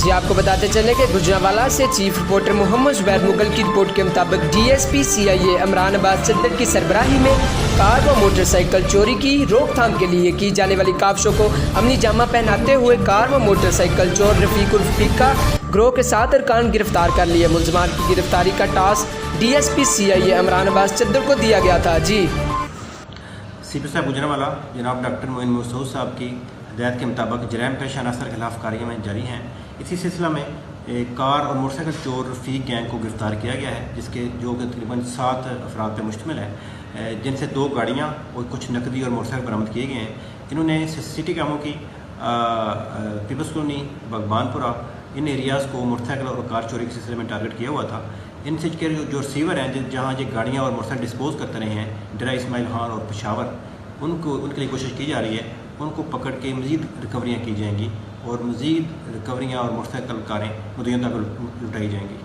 जी आपको बताते चले कि गुजरांवाला से चीफ रिपोर्टर मोहम्मद जुबैर मुगल की रिपोर्ट के मुताबिक डीएसपी सीआईए इमरान अब्बास चद्दर की सरबराही में कार व मोटरसाइकिल चोरी की रोकथाम के लिए की जाने वाली काविशों को अमली जामा पहनाते हुए कार व मोटरसाइकिल चोर रफीका ग्रोह के 7 अरकान गिरफ्तार कर लिए। मुलजमान की गिरफ्तारी का task DSP CIA Imran Abbas चद्दर को दिया गया था। जी सीपी साहब गुजरांवाला जनाब डॉक्टर मोइन मसूद साहब की हिदायत के मुताबिक जराइम पेशा अनासर के खिलाफ कार्रवाई में जारी हैं। इसी सिलसिला में कार और मोटरसाइकिल चोर रफीक गैंग को गिरफ्तार किया गया है, जिसके जो कि तकरीबन 7 अफराद पर मुश्तमिल है, जिनसे 2 गाड़ियाँ और कुछ नकदी और मोटरसाइकिल बरामद किए गए हैं। इन्होंने सिटी कामों की पीपल्स कॉलोनी बागबानपुरा इन एरियाज़ को मोटरसाइकिल और कार चोरी के सिलसिले में टारगेट किया हुआ था। इनसे के जो रिसीवर हैं जहाँ ये गाड़ियाँ और मोटरसाइकिल डिस्पोज करते रहे हैं, डेरा इस्माइल खान और पेशावर, उनके लिए कोशिश की जा रही है। उनको पकड़ के मज़ीद रिकवरियाँ की जाएंगी और मज़ीद रिकवरियाँ और मोटरसाइकिल कारें मुद्दों तक लुटाई जाएंगी।